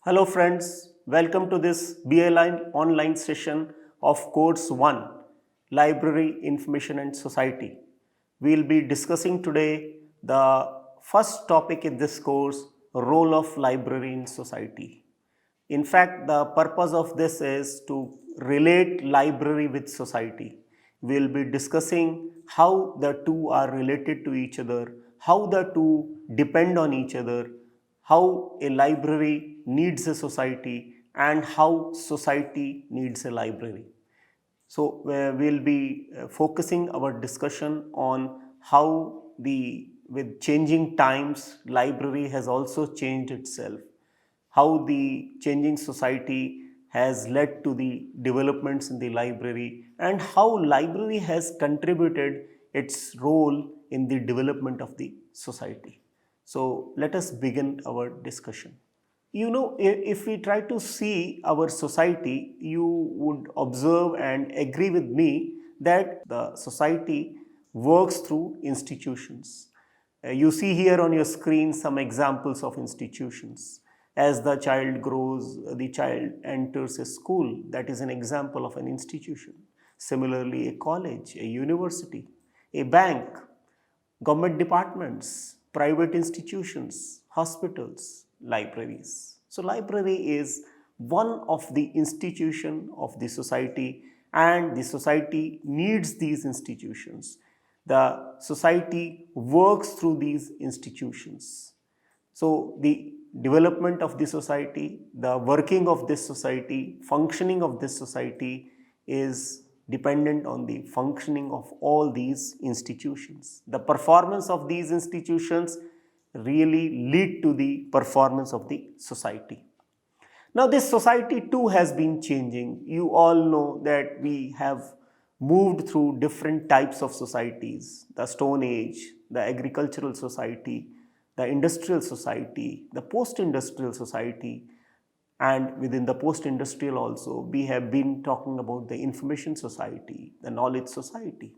Hello friends, welcome to this BLI online session of Course 1, Library, Information and Society. We will be discussing today the first topic in this course, role of library in society. In fact, the purpose of this is to relate library with society. We will be discussing how the two are related to each other, how the two depend on each other, how a library needs a society, and how society needs a library. So we'll be focusing our discussion on how the with changing times library has also changed itself, how the changing society has led to the developments in the library, and how library has contributed its role in the development of the society. So let us begin our discussion. If we try to see our society, you would observe and agree with me that the society works through institutions. You see here on your screen some examples of institutions. As the child grows, the child enters a school. That is an example of an institution. Similarly, a college, a university, a bank, government departments, private institutions, hospitals, libraries. So library is one of the institution of the society, and the society needs these institutions. The society works through these institutions. So the development of the society, the working of this society, functioning of this society is dependent on the functioning of all these institutions. The performance of these institutions really lead to the performance of the society. Now this society too has been changing. You all know that we have moved through different types of societies: the Stone Age, the agricultural society, the industrial society, the post-industrial society, and within the post-industrial also we have been talking about the information society, the knowledge society.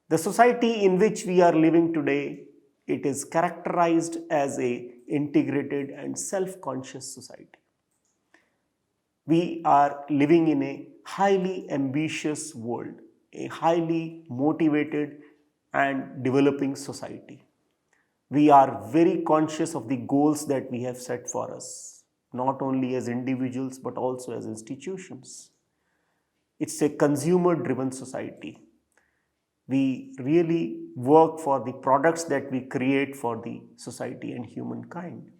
The society in which we are living today, it is characterized as a integrated and self-conscious society. We are living in a highly ambitious world, a highly motivated and developing society. We are very conscious of the goals that we have set for us, not only as individuals but also as institutions. It's a consumer driven society. We really work for the products that we create for the society and humankind.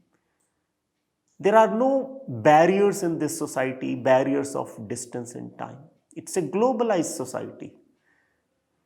There are no barriers in this society, barriers of distance and time. It's a globalized society.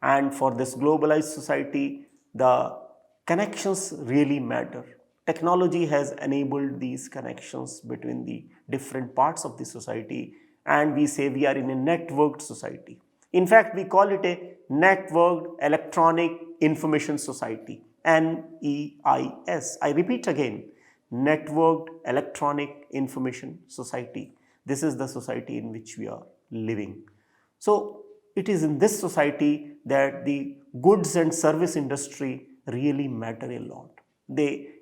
And for this globalized society, the connections really matter. Technology has enabled these connections between the different parts of the society, and we say we are in a networked society. In fact, we call it a networked electronic information society, NEIS. I repeat again, networked electronic information society. This is the society in which we are living. So it is in this society that the goods and service industry really matter a lot.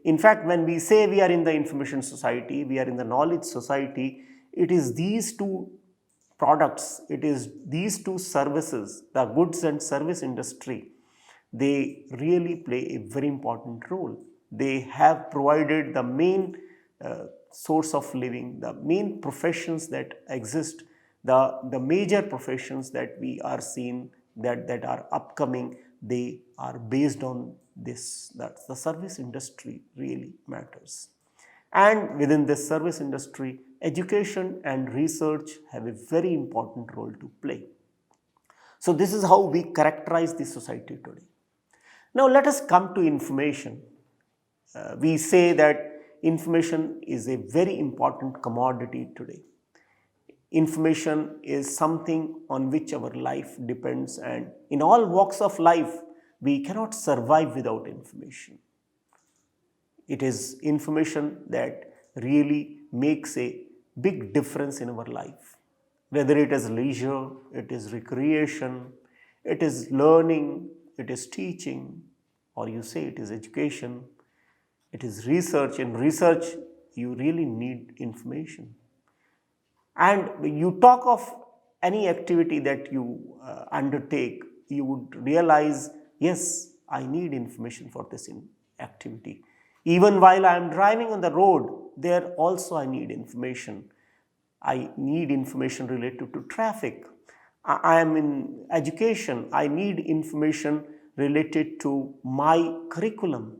In fact, when we say we are in the information society, we are in the knowledge society, it is these two products, it is these two services, the goods and service industry, they really play a very important role. They have provided the main source of living, the main professions that exist, the major professions that we are seeing that are upcoming, they are based on this. That's the service industry really matters. And within this service industry, education and research have a very important role to play. So this is how we characterize the society today. Now let us come to information. We say that information is a very important commodity today. Information is something on which our life depends, and in all walks of life, we cannot survive without information. It is information that really makes a big difference in our life. Whether it is leisure, it is recreation, it is learning, it is teaching, or you say it is education, it is research. In research, you really need information. And you talk of any activity that you undertake, you would realize, yes, I need information for this activity. Even while I am driving on the road, there also I need information. I need information related to traffic. I am in education. I need information related to my curriculum.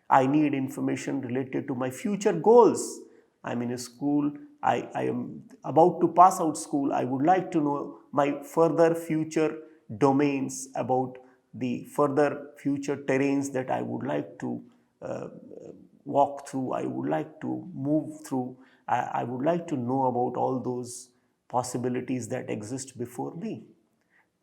I need information related to my future goals. I'm in a school. I am about to pass out school. I would like to know my further future domains, about the further future terrains that I would like to walk through, I would like to move through. I would like to know about all those possibilities that exist before me.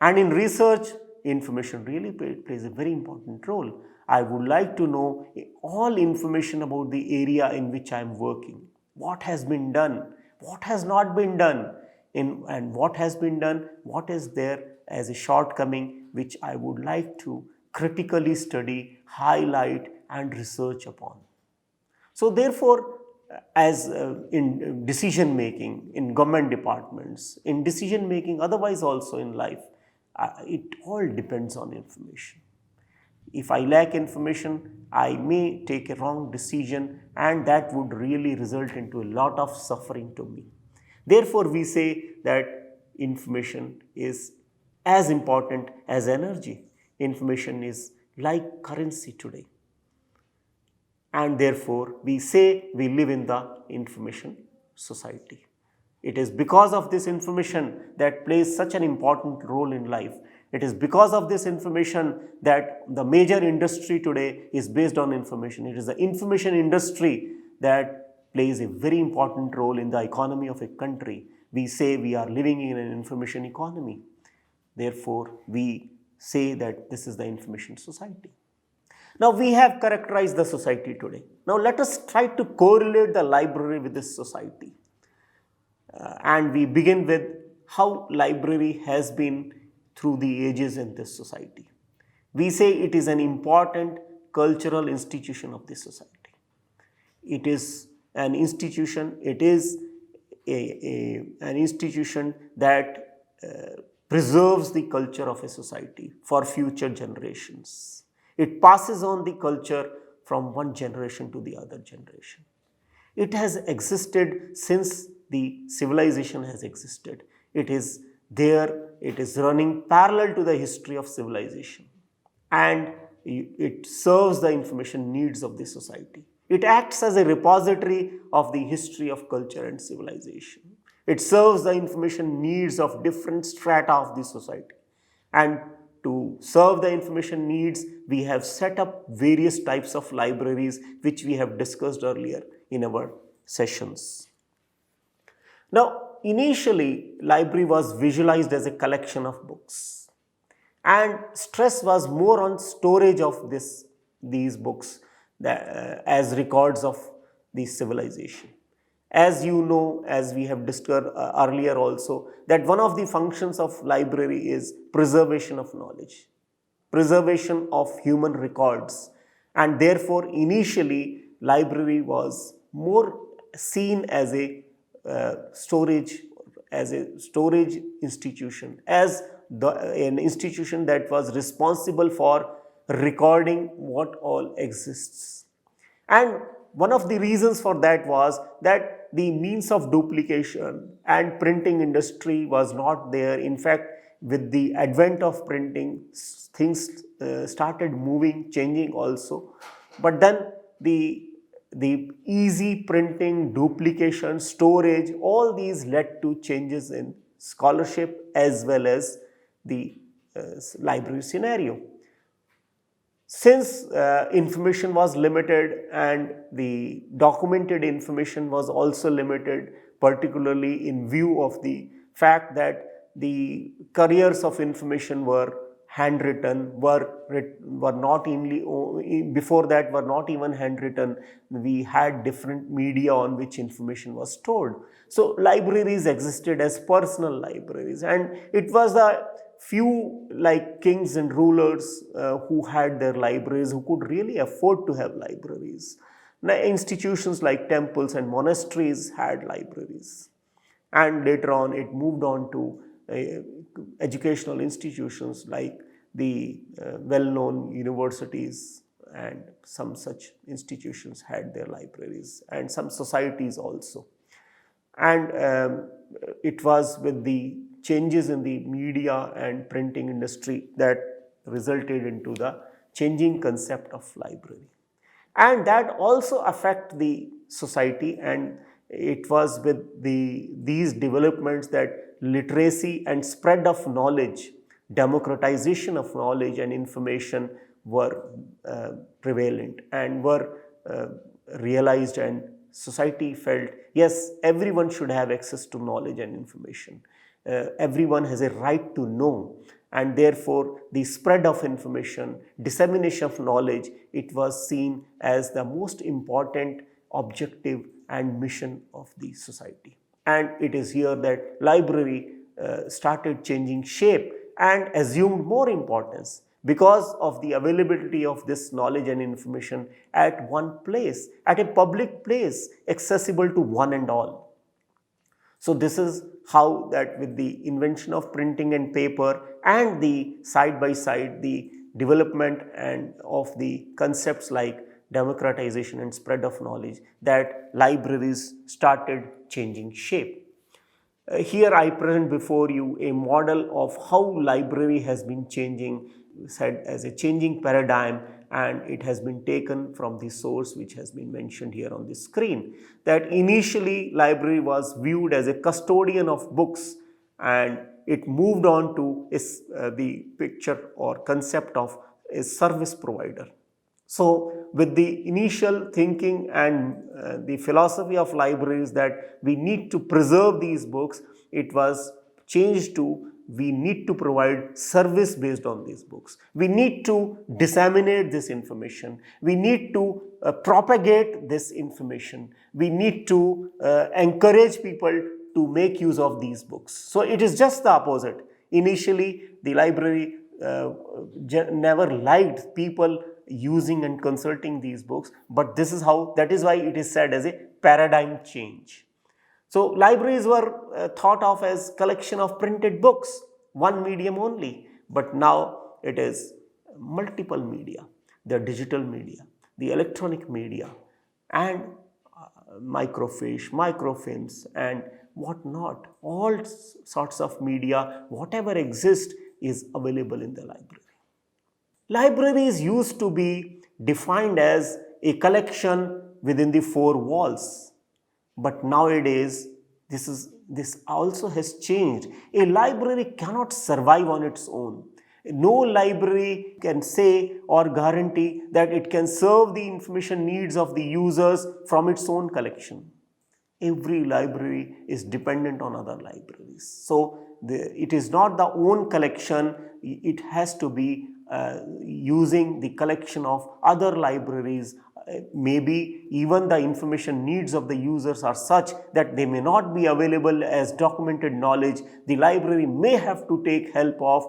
And in research, information really plays a very important role. I would like to know all information about the area in which I am working. What has been done? What has not been done? And what has been done? What is there as a shortcoming which I would like to critically study, highlight, and research upon? So therefore, as in decision making, in government departments, in decision making, otherwise also in life, it all depends on information. If I lack information, I may take a wrong decision, and that would really result into a lot of suffering to me. Therefore, we say that information is as important as energy. Information is like currency today. And therefore, we say we live in the information society. It is because of this information that plays such an important role in life. It is because of this information that the major industry today is based on information. It is the information industry that plays a very important role in the economy of a country. We say we are living in an information economy. Therefore, we say that this is the information society. Now, we have characterized the society today. Now, let us try to correlate the library with this society. And we begin with how library has been through the ages in this society. We say it is an important cultural institution of this society. It is an institution, it is an institution that preserves the culture of a society for future generations. It passes on the culture from one generation to the other generation. It has existed since the civilization has existed. It is there, it is running parallel to the history of civilization, and it serves the information needs of the society. It acts as a repository of the history of culture and civilization. It serves the information needs of different strata of the society. And to serve the information needs, we have set up various types of libraries which we have discussed earlier in our sessions. Now, initially, library was visualized as a collection of books, and stress was more on storage of these books as records of the civilization. As you know, as we have discussed earlier also, that one of the functions of library is preservation of knowledge, preservation of human records, and therefore initially library was more seen as a storage institution, as an institution that was responsible for recording what all exists. And one of the reasons for that was that the means of duplication and printing industry was not there. In fact, with the advent of printing, things started moving, changing also. But then the easy printing, duplication, storage, all these led to changes in scholarship as well as the library scenario. Since information was limited and the documented information was also limited, particularly in view of the fact that the careers of information were handwritten, were not only, before that were not even handwritten, we had different media on which information was stored. So libraries existed as personal libraries, and it was the few like kings and rulers who had their libraries, who could really afford to have libraries. Now, institutions like temples and monasteries had libraries, and later on it moved on to educational institutions like the well-known universities, and some such institutions had their libraries, and some societies also. And it was with the changes in the media and printing industry that resulted into the changing concept of library, and that also affect the society. And it was with these developments that literacy and spread of knowledge, democratization of knowledge and information were prevalent and were realized, and society felt, yes, everyone should have access to knowledge and information. Everyone has a right to know, and therefore the spread of information, dissemination of knowledge, it was seen as the most important objective and mission of the society. And it is here that library started changing shape and assumed more importance because of the availability of this knowledge and information at one place, at a public place, accessible to one and all. So this is how that with the invention of printing and paper and the side by side the development and of the concepts like democratization and spread of knowledge, that libraries started changing shape. Here I present before you a model of how library has been changing, said as a changing paradigm, and it has been taken from the source which has been mentioned here on the screen. That initially library was viewed as a custodian of books, and it moved on to the picture or concept of a service provider. So with the initial thinking and the philosophy of libraries that we need to preserve these books, it was changed to we need to provide service based on these books. We need to disseminate this information. We need to propagate this information. We need to encourage people to make use of these books. So it is just the opposite. Initially, the library never liked people using and consulting these books, but that is why it is said as a paradigm change. So libraries were thought of as collection of printed books, one medium only, but now it is multiple media, the digital media, the electronic media, and microfiche, microfilms, and whatnot. All sorts of media, whatever exists, is available in the library. Libraries used to be defined as a collection within the four walls, but nowadays this also has changed. A library cannot survive on its own. No library can say or guarantee that it can serve the information needs of the users from its own collection. Every library is dependent on other libraries. So it is not the own collection, it has to be using the collection of other libraries. Maybe even the information needs of the users are such that they may not be available as documented knowledge. The library may have to take help of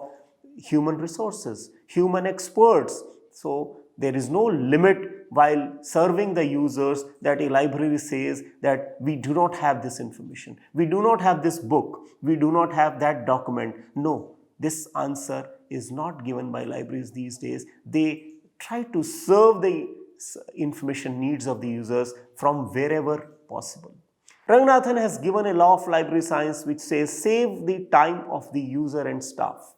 human resources, human experts. So there is no limit while serving the users that a library says that we do not have this information, we do not have this book, we do not have that document. No, this answer is not given by libraries these days. They try to serve the information needs of the users from wherever possible. Ranganathan has given a law of library science which says save the time of the user and staff.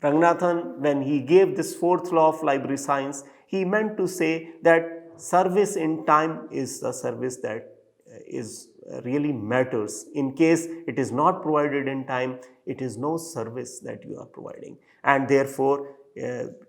Ranganathan, when he gave this fourth law of library science, he meant to say that service in time is the service that is really matters. In case it is not provided in time, it is no service that you are providing, and therefore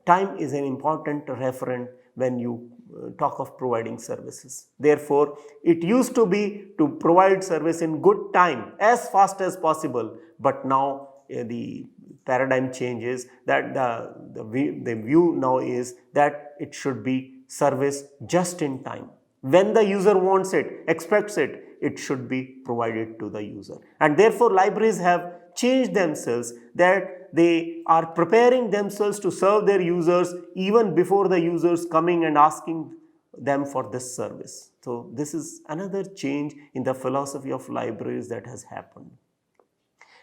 time is an important referent when you talk of providing services. Therefore, it used to be to provide service in good time, as fast as possible, but now the paradigm changes, that the view now is that it should be service just in time. When the user wants it, expects it, it should be provided to the user. And therefore, libraries have changed themselves, that they are preparing themselves to serve their users even before the users coming and asking them for this service. So this is another change in the philosophy of libraries that has happened.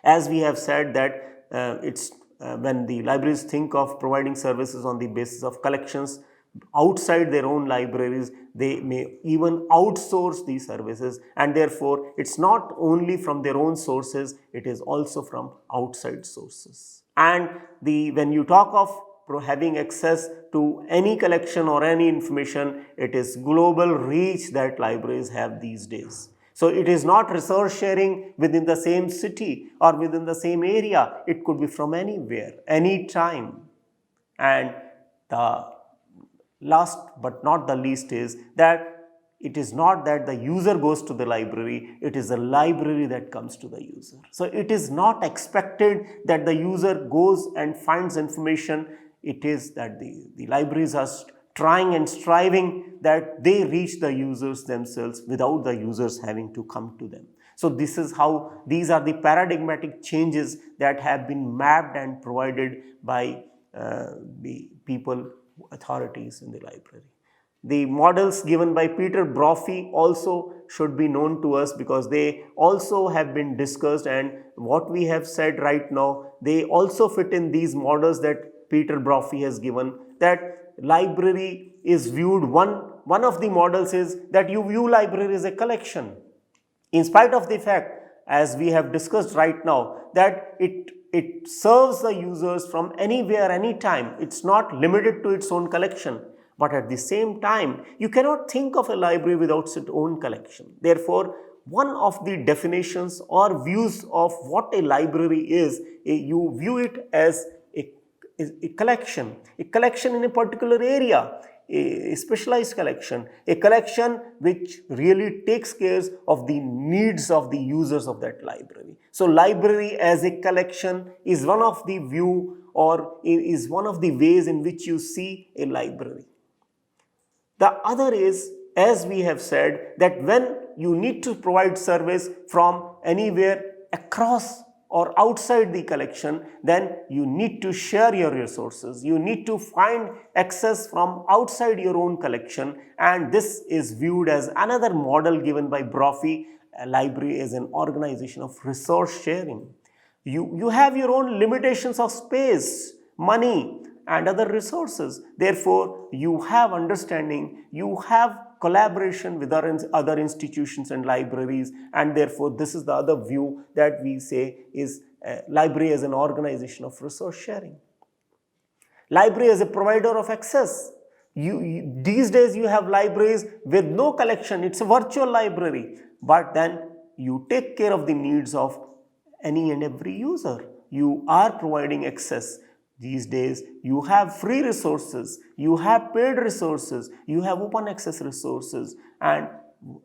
As we have said that when the libraries think of providing services on the basis of collections outside their own libraries, they may even outsource these services, and therefore it's not only from their own sources, it is also from outside sources. And when you talk of having access to any collection or any information, it is global reach that libraries have these days. So it is not resource sharing within the same city or within the same area. It could be from anywhere, anytime. And the last but not the least is that it is not that the user goes to the library, it is the library that comes to the user. So it is not expected that the user goes and finds information. It is that the libraries are trying and striving that they reach the users themselves without the users having to come to them. So this is how these are the paradigmatic changes that have been mapped and provided by the people, authorities in the library. The models given by Peter Brophy also should be known to us, because they also have been discussed, and what we have said right now, they also fit in these models that Peter Brophy has given, that library is viewed, one of the models is that you view library as a collection, in spite of the fact, as we have discussed right now, that it serves the users from anywhere, anytime. It's not limited to its own collection. But at the same time, you cannot think of a library without its own collection. Therefore, one of the definitions or views of what a library is, you view it as a collection in a particular area, a specialized collection, a collection which really takes care of the needs of the users of that library. So library as a collection is one of the view, or is one of the ways in which you see a library. The other is, as we have said, that when you need to provide service from anywhere across or outside the collection, then you need to share your resources. You need to find access from outside your own collection, and this is viewed as another model given by Brophy. A library as an organization of resource sharing. You have your own limitations of space, money, and other resources. Therefore, you have understanding, you have collaboration with other institutions and libraries, and therefore this is the other view that we say is library as an organization of resource sharing. Library as a provider of access. These days you have libraries with no collection, it's a virtual library, but then you take care of the needs of any and every user. You are providing access. These days you have free resources, you have paid resources, you have open access resources, and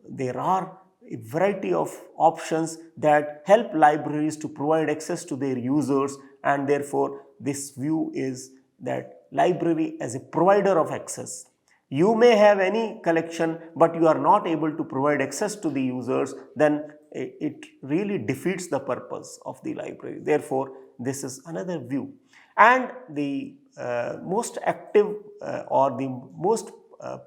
there are a variety of options that help libraries to provide access to their users, and therefore this view is that library as a provider of access. You may have any collection, but you are not able to provide access to the users, then it really defeats the purpose of the library. Therefore, this is another view. And the most active or the most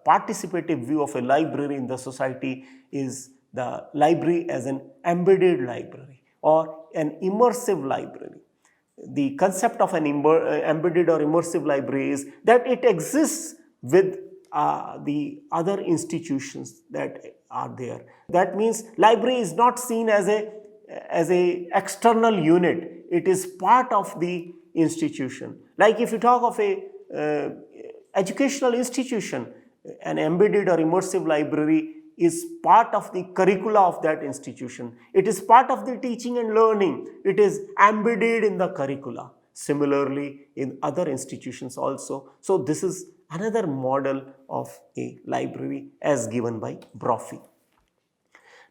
participative view of a library in the society is the library as an embedded library or an immersive library. The concept of an embedded or immersive library is that it exists with the other institutions that are there. That means library is not seen as a external unit. It is part of the institution. Like if you talk of a educational institution, an embedded or immersive library is part of the curricula of that institution. It is part of the teaching and learning. It is embedded in the curricula. Similarly, in other institutions also. So this is another model of a library as given by Brophy.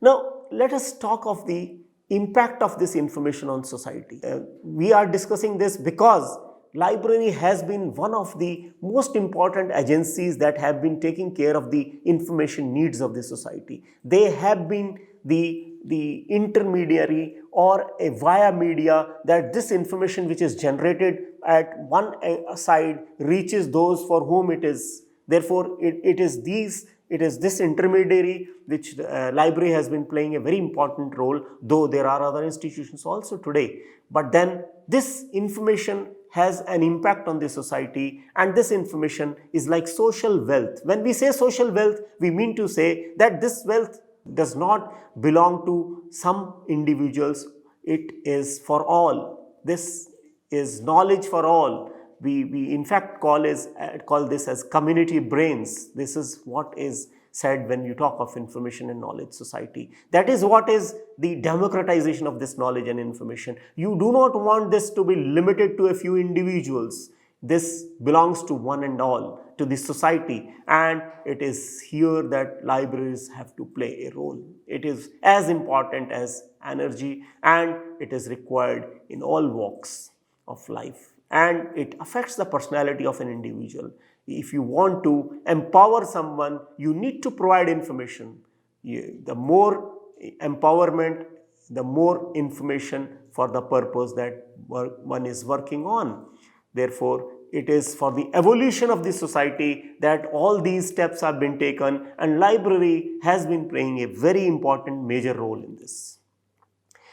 Now, let us talk of the impact of this information on society. We are discussing this because library has been one of the most important agencies that have been taking care of the information needs of the society. They have been the intermediary or a via media that this information which is generated at one side reaches those for whom it is. Therefore, it is these it is this intermediary which the library has been playing a very important role, though there are other institutions also today. But then this information has an impact on the society, and this information is like social wealth. When we say social wealth, we mean to say that this wealth does not belong to some individuals, it is for all. This is knowledge for all. We in fact call this as community brains. This is what is said when you talk of information and knowledge society. That is what is the democratization of this knowledge and information. You do not want this to be limited to a few individuals. This belongs to one and all, to the society, and it is here that libraries have to play a role. It is as important as energy, and it is required in all walks of life, and it affects the personality of an individual. If you want to empower someone, you need to provide information. The more empowerment, the more information for the purpose that one is working on. Therefore, it is for the evolution of the society that all these steps have been taken, and library has been playing a very important major role in this.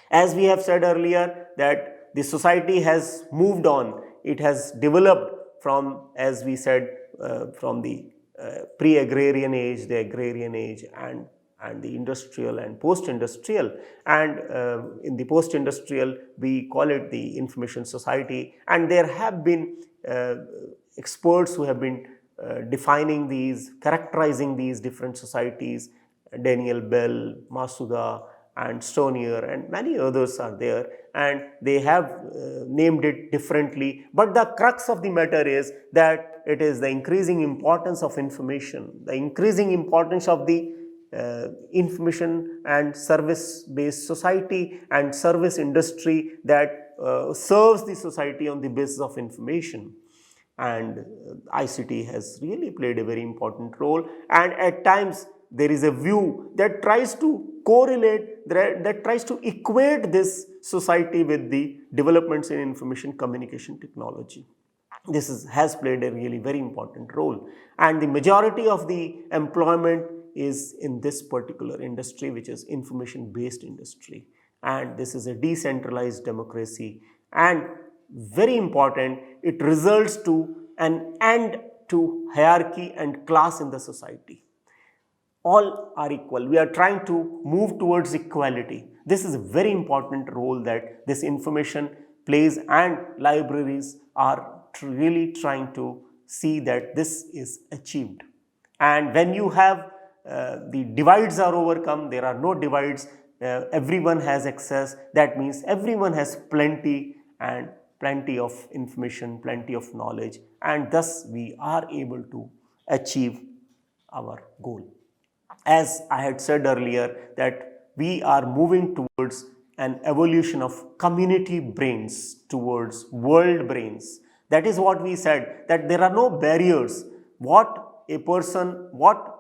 As we have said earlier, that the society has moved on, it has developed from, as we said, from the pre-agrarian age, the agrarian age, and the industrial and post-industrial, and in the post-industrial we call it the information society, and there have been experts who have been defining these, characterizing these different societies. Daniel Bell, Masuda, and Stonier, and many others are there, and they have named it differently. But the crux of the matter is that it is the increasing importance of information, the increasing importance of the information and service-based society and service industry that serves the society on the basis of information. And ICT has really played a very important role, and at times there is a view that tries to correlate, that tries to equate this society with the developments in information communication technology. This has played a really very important role, and the majority of the employment is in this particular industry, which is information based industry, and this is a decentralized democracy, and very important, it results to an end to hierarchy and class in the society. All are equal. We are trying to move towards equality. This is a very important role that this information plays, and libraries are really trying to see that this is achieved. And when you have the divides are overcome, there are no divides, everyone has access, that means everyone has plenty of information, plenty of knowledge, and thus we are able to achieve our goal. As I had said earlier, that we are moving towards an evolution of community brains towards world brains. That is what we said, that there are no barriers. What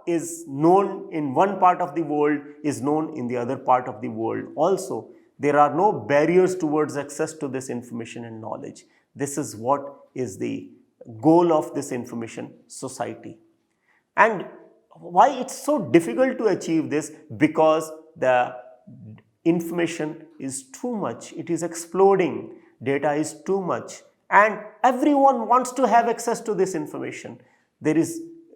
is known in one part of the world is known in the other part of the world also. There are no barriers towards access to this information and knowledge. This is what is the goal of this information society. And why it's so difficult to achieve this? Because the information is too much, it is exploding, data is too much, and everyone wants to have access to this information.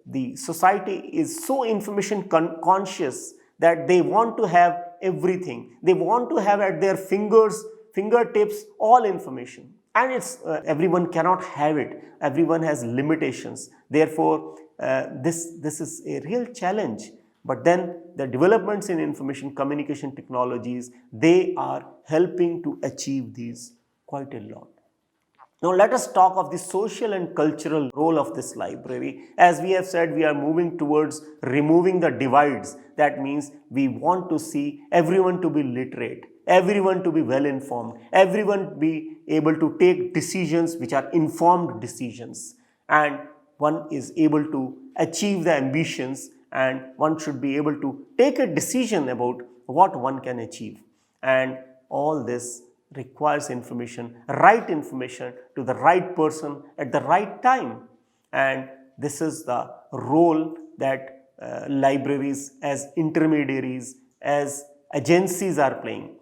The society is so information conscious that they want to have everything. They want to have at their fingertips all information, and it's everyone cannot have it. Everyone has limitations. Therefore, this is a real challenge. But then the developments in information communication technologies, they are helping to achieve these quite a lot. Now let us talk of the social and cultural role of this library. As we have said, we are moving towards removing the divides. That means we want to see everyone to be literate, everyone to be well informed, everyone be able to take decisions which are informed decisions, and one is able to achieve the ambitions, and one should be able to take a decision about what one can achieve. And all this requires information, right information to the right person at the right time. And this is the role that libraries as intermediaries, as agencies are playing.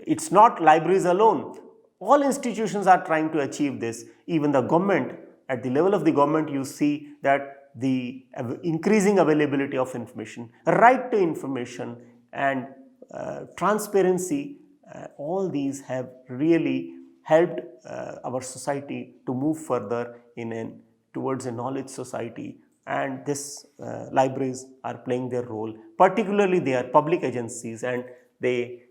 It's not libraries alone. All institutions are trying to achieve this. Even the government, at the level of the government, you see that the increasing availability of information, right to information, and transparency, all these have really helped our society to move further towards a knowledge society, and this libraries are playing their role. Particularly, they are public agencies, and they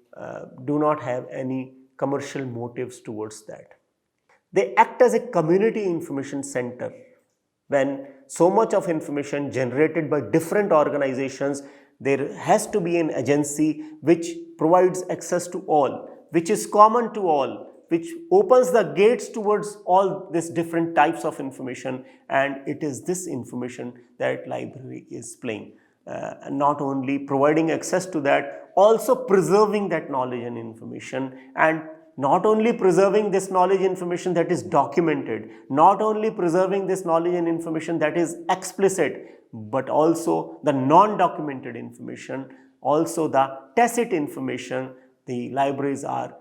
do not have any commercial motives towards that. They act as a community information center. When so much of information generated by different organizations, there has to be an agency which provides access to all, which is common to all, which opens the gates towards all these different types of information, and it is this information that library is playing. Not only providing access to that, also preserving that knowledge and information, and not only preserving this knowledge information that is documented, not only preserving this knowledge and information that is explicit, but also the non-documented information, also the tacit information. The libraries are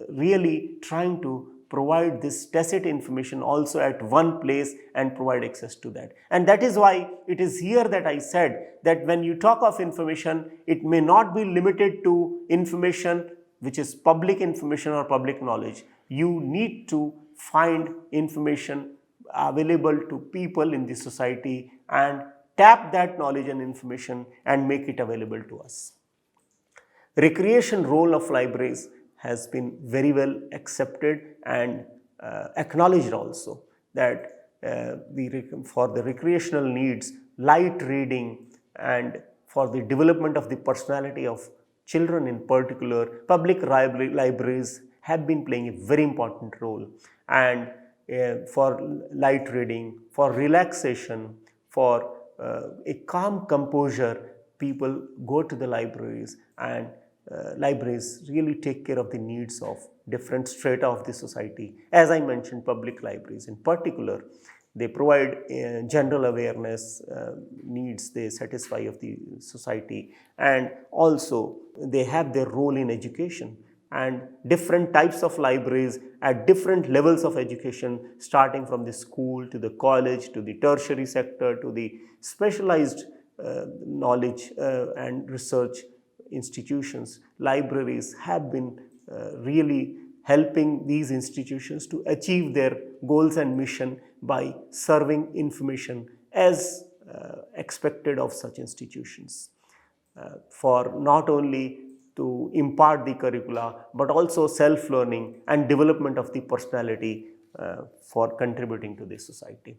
really trying to provide this tacit information also at one place and provide access to that. And that is why it is here that I said that when you talk of information, it may not be limited to information which is public information or public knowledge. You need to find information available to people in the society and tap that knowledge and information and make it available to us. Recreation role of libraries has been very well accepted and acknowledged also, that for the recreational needs, light reading, and for the development of the personality of children in particular, public libraries have been playing a very important role. And for light reading, for relaxation, for a calm composure, people go to the libraries, and libraries really take care of the needs of different strata of the society. As I mentioned, public libraries in particular, they provide general awareness needs they satisfy of the society, and also they have their role in education. And different types of libraries at different levels of education, starting from the school to the college to the tertiary sector to the specialized knowledge and research institutions, libraries have been really helping these institutions to achieve their goals and mission by serving information as expected of such institutions, for not only to impart the curricula, but also self-learning and development of the personality for contributing to the society.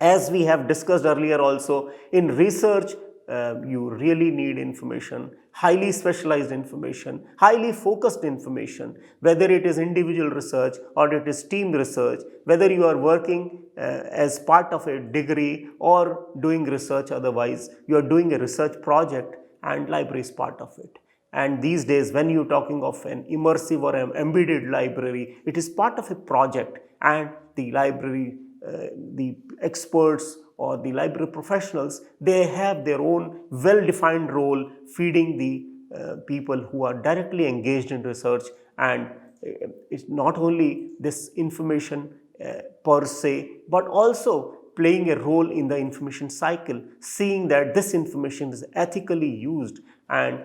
As we have discussed earlier also, in research, you really need information, highly specialized information, highly focused information, whether it is individual research or it is team research, whether you are working as part of a degree or doing research otherwise, you are doing a research project, and library is part of it. And these days, when you're talking of an immersive or an embedded library, it is part of a project, and the library, the experts or the library professionals, they have their own well-defined role feeding the people who are directly engaged in research. And it's not only this information per se, but also playing a role in the information cycle, seeing that this information is ethically used and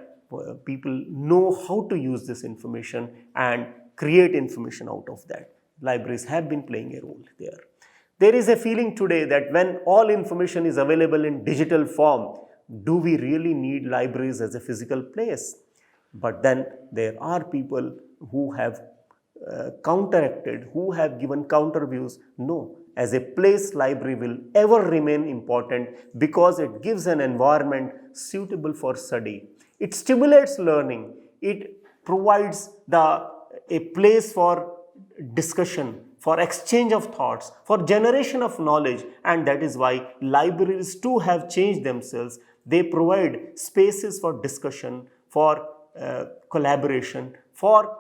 people know how to use this information and create information out of that. Libraries have been playing a role there. There is a feeling today that when all information is available in digital form, do we really need libraries as a physical place? But then there are people who have counteracted, who have given counter views. No, as a place, library will ever remain important because it gives an environment suitable for study. It stimulates learning. It provides a place for discussion, for exchange of thoughts, for generation of knowledge, and that is why libraries too have changed themselves. They provide spaces for discussion, for collaboration, for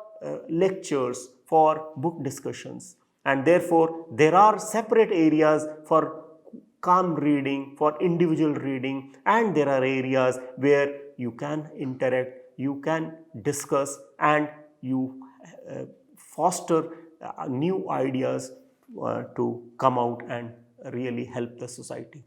lectures, for book discussions, and therefore there are separate areas for calm reading, for individual reading, and there are areas where you can interact, you can discuss, and you foster new ideas to come out and really help the society.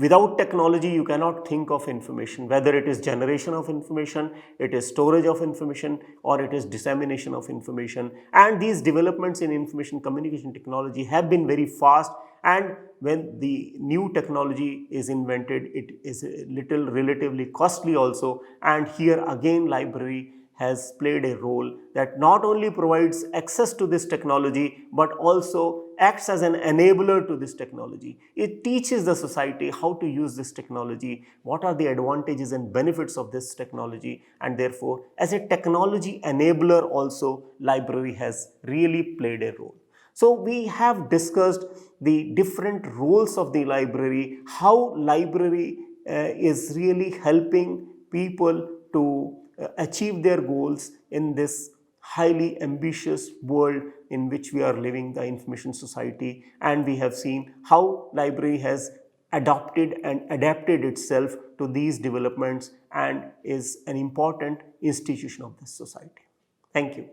Without technology, you cannot think of information, whether it is generation of information, it is storage of information, or it is dissemination of information. And these developments in information communication technology have been very fast, and when the new technology is invented, it is a little relatively costly also. And here again, library has played a role that not only provides access to this technology but also acts as an enabler to this technology. It teaches the society how to use this technology, what are the advantages and benefits of this technology, and therefore as a technology enabler also, library has really played a role. So we have discussed the different roles of the library, how library is really helping people to achieve their goals in this highly ambitious world in which we are living, the information society. And we have seen how library has adopted and adapted itself to these developments and is an important institution of this society. Thank you.